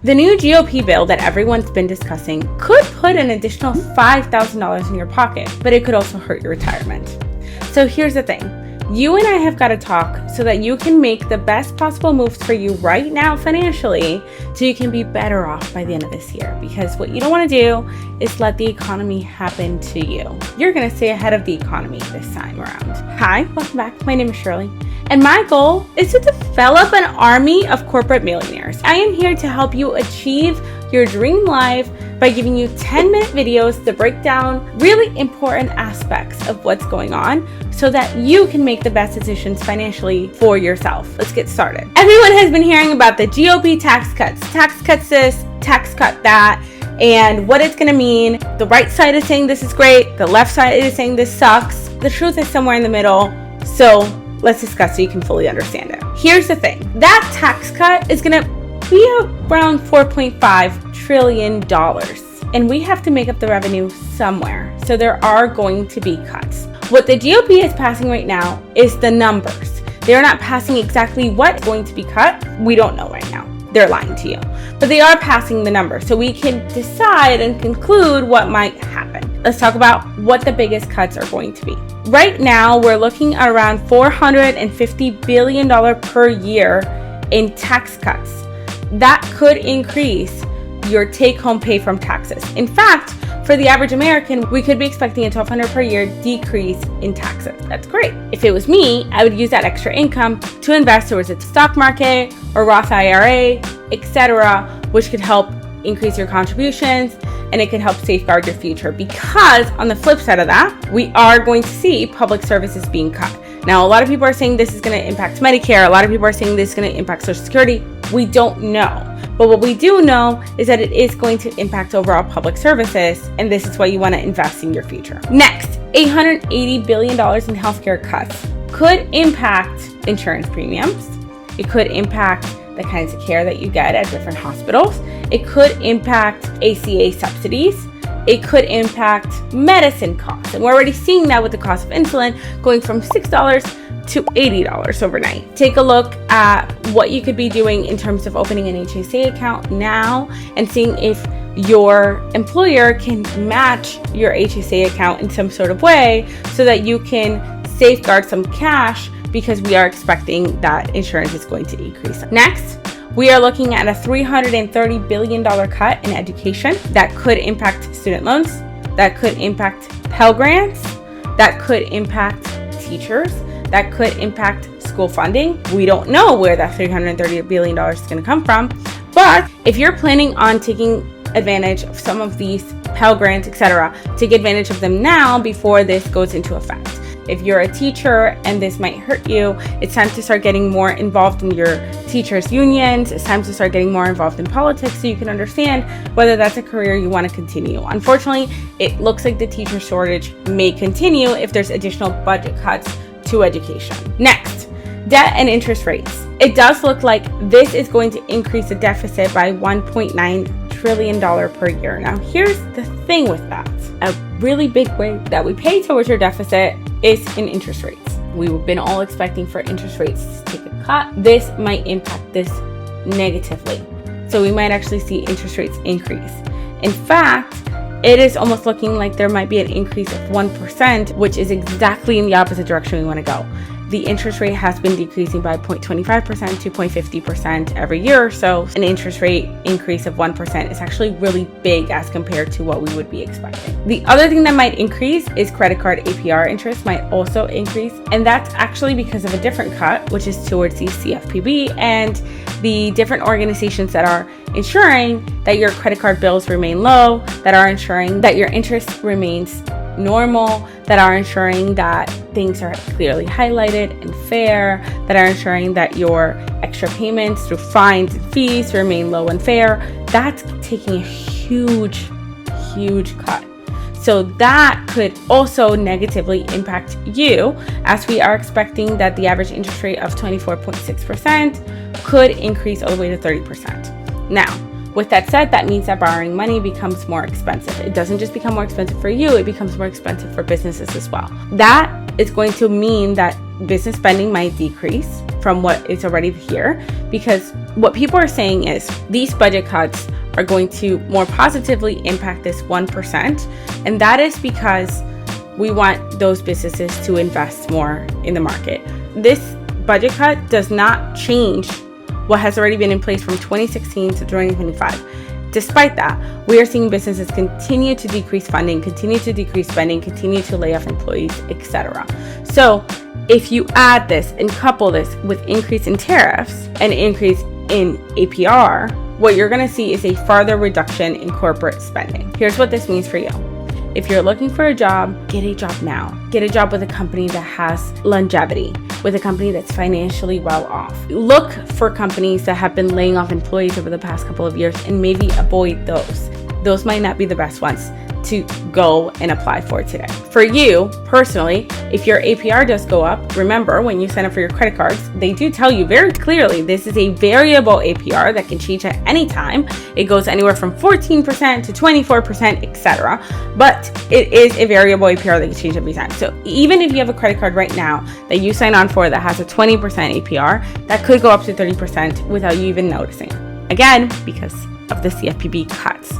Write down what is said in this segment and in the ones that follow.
The new GOP bill that everyone's been discussing could put an additional $5,000 in your pocket, but it could also hurt your retirement. So here's the thing. You and I have got to talk so that you can make the best possible moves for you right now financially so you can be better off by the end of this year. Because what you don't want to do is let the economy happen to you. You're going to stay ahead of the economy this time around. Hi, welcome back. My name is Shirley. And my goal is to develop an army of corporate millionaires. I am here to help you achieve your dream life by giving you 10-minute videos to break down really important aspects of what's going on so that you can make the best decisions financially for yourself. Let's get started. Everyone has been hearing about the GOP tax cuts this, tax cut that, and what it's going to mean. The right side is saying this is great. The left side is saying this sucks. The truth is somewhere in the middle. So let's discuss so you can fully understand it. Here's the thing. That tax cut is going to be around $4.5 trillion. And we have to make up the revenue somewhere. So there are going to be cuts. What the GOP is passing right now is the numbers. They're not passing exactly what's going to be cut. We don't know right now. They're lying to you. But they are passing the numbers. So we can decide and conclude what might happen. Let's talk about what the biggest cuts are going to be. Right now, we're looking at around $450 billion per year in tax cuts. That could increase your take-home pay from taxes. In fact, for the average American, we could be expecting a $1,200 per year decrease in taxes. That's great. If it was me, I would use that extra income to invest towards the stock market or Roth IRA, etc., which could help increase your contributions and it could help safeguard your future. Because on the flip side of that, we are going to see public services being cut. Now, a lot of people are saying this is going to impact Medicare. A lot of people are saying this is going to impact Social Security. We don't know. But what we do know is that it is going to impact overall public services, and this is why you want to invest in your future. Next, $880 billion in healthcare cuts could impact insurance premiums. It could impact the kinds of care that you get at different hospitals. It could impact ACA subsidies. It could impact medicine costs. And we're already seeing that with the cost of insulin going from $6 to $80 overnight. Take a look at what you could be doing in terms of opening an HSA account now and seeing if your employer can match your HSA account in some sort of way so that you can safeguard some cash because we are expecting that insurance is going to increase. Next, we are looking at a $330 billion cut in education that could impact student loans, that could impact Pell Grants, that could impact teachers, that could impact school funding. We don't know where that $330 billion is going to come from, but if you're planning on taking advantage of some of these Pell Grants, etc., take advantage of them now before this goes into effect. If you're a teacher and this might hurt you, it's time to start getting more involved in your teachers' unions. It's time to start getting more involved in politics so you can understand whether that's a career you want to continue. Unfortunately, it looks like the teacher shortage may continue if there's additional budget cuts to education. Next, debt and interest rates. It does look like this is going to increase the deficit by $1.9 trillion per year. Now, here's the thing with that. A really big way that we pay towards your deficit is in interest rates. We've been all expecting for interest rates to take a cut. This might impact this negatively. So we might actually see interest rates increase. In fact, it is almost looking like there might be an increase of 1%, which is exactly in the opposite direction we want to go. The interest rate has been decreasing by 0.25% to 0.50% every year or so. An interest rate increase of 1% is actually really big as compared to what we would be expecting. The other thing that might increase is credit card APR interest might also increase. And that's actually because of a different cut, which is towards the CFPB and the different organizations that are ensuring that your credit card bills remain low, that are ensuring that your interest remains normal, that are ensuring that things are clearly highlighted and fair, that are ensuring that your extra payments through fines and fees remain low and fair. That's taking a huge cut. So that could also negatively impact you, as we are expecting that the average interest rate of 24.6% could increase all the way to 30%. Now, with that said, that means that borrowing money becomes more expensive. It doesn't just become more expensive for you, it becomes more expensive for businesses as well. That is going to mean that business spending might decrease from what is already here, because what people are saying is these budget cuts are going to more positively impact this 1%. And that is because we want those businesses to invest more in the market. This budget cut does not change what has already been in place from 2016 to 2025. Despite that, we are seeing businesses continue to decrease funding, continue to decrease spending, continue to lay off employees, etc. So if you add this and couple this with increase in tariffs and increase in APR, what you're going to see is a further reduction in corporate spending. Here's what this means for you. If you're looking for a job, get a job now. Get a job with a company that has longevity, with a company that's financially well off. Look for companies that have been laying off employees over the past couple of years and maybe avoid those. Those might not be the best ones to go and apply for today. For you personally, if your APR does go up, remember when you sign up for your credit cards, they do tell you very clearly this is a variable APR that can change at any time. It goes anywhere from 14% to 24%, etc. But it is a variable APR that can change every time. So even if you have a credit card right now that you sign on for that has a 20% APR, that could go up to 30% without you even noticing. Again, because of the CFPB cuts.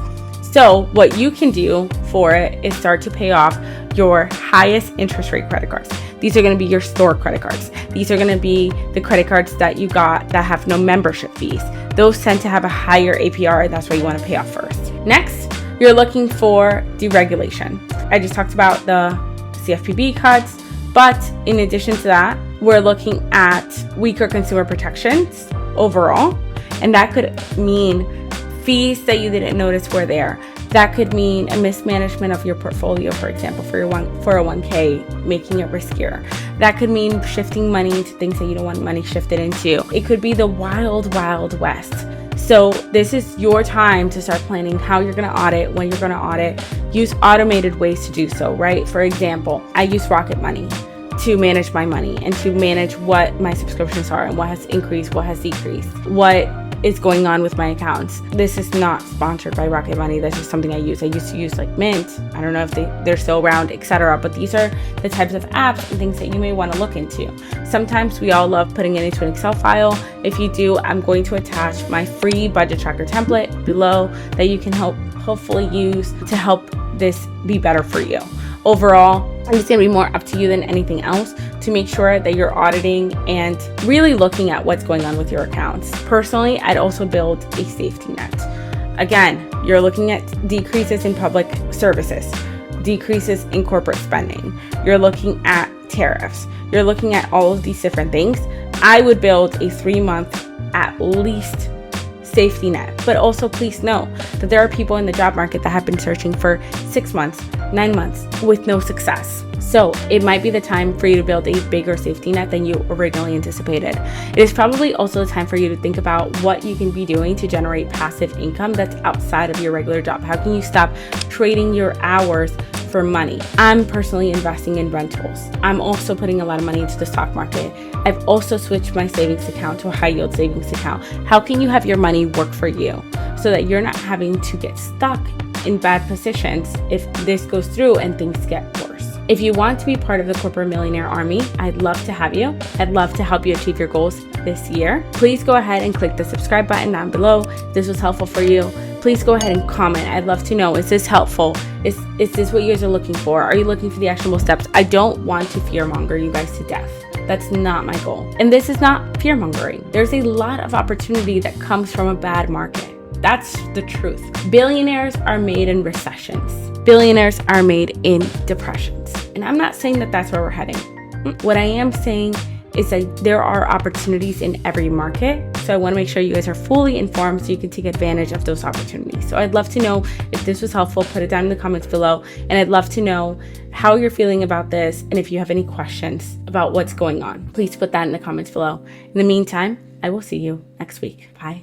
So what you can do for it is start to pay off your highest interest rate credit cards. These are going to be your store credit cards. These are going to be the credit cards that you got that have no membership fees. Those tend to have a higher APR. That's why you want to pay off first. Next, you're looking for deregulation. I just talked about the CFPB cuts, but in addition to that, we're looking at weaker consumer protections overall, and that could mean fees that you didn't notice were there. That could mean a mismanagement of your portfolio, for example, for your 401k, making it riskier. That could mean shifting money into things that you don't want money shifted into. It could be the wild, wild west. So this is your time to start planning how you're going to audit, when you're going to audit. Use automated ways to do so, right? For example, I use Rocket Money to manage my money and to manage what my subscriptions are and what has increased, what has decreased, what is going on with my accounts. This is not sponsored by Rocket Money. That's just something I use. I used to use like Mint. I don't know if they're still around, etc. But these are the types of apps and things that you may want to look into. Sometimes we all love putting it into an Excel file. If you do, I'm going to attach my free budget tracker template below that you can hopefully use to help this be better for you. Overall, it's going to be more up to you than anything else to make sure that you're auditing and really looking at what's going on with your accounts. Personally, I'd also build a safety net. Again, you're looking at decreases in public services, decreases in corporate spending. You're looking at tariffs. You're looking at all of these different things. I would build a 3-month at least safety net. But also please know that there are people in the job market that have been searching for 6 months, 9 months with no success. So it might be the time for you to build a bigger safety net than you originally anticipated. It is probably also the time for you to think about what you can be doing to generate passive income that's outside of your regular job. How can you stop trading your hours for money? I'm personally investing in rentals. I'm also putting a lot of money into the stock market. I've also switched my savings account to a high yield savings account. How can you have your money work for you so that you're not having to get stuck in bad positions if this goes through and things get worse? If you want to be part of the Corporate Millionaire Army, I'd love to have you. I'd love to help you achieve your goals this year. Please go ahead and click the subscribe button down below. If this was helpful for you, please go ahead and comment. I'd love to know, is this helpful? Is this what you guys are looking for? Are you looking for the actionable steps? I don't want to fearmonger you guys to death. That's not my goal. And this is not fearmongering. There's a lot of opportunity that comes from a bad market. That's the truth. Billionaires are made in recessions. Billionaires are made in depressions. And I'm not saying that that's where we're heading. What I am saying is that there are opportunities in every market. So I want to make sure you guys are fully informed so you can take advantage of those opportunities. So I'd love to know if this was helpful. Put it down in the comments below. And I'd love to know how you're feeling about this. And if you have any questions about what's going on, please put that in the comments below. In the meantime, I will see you next week. Bye.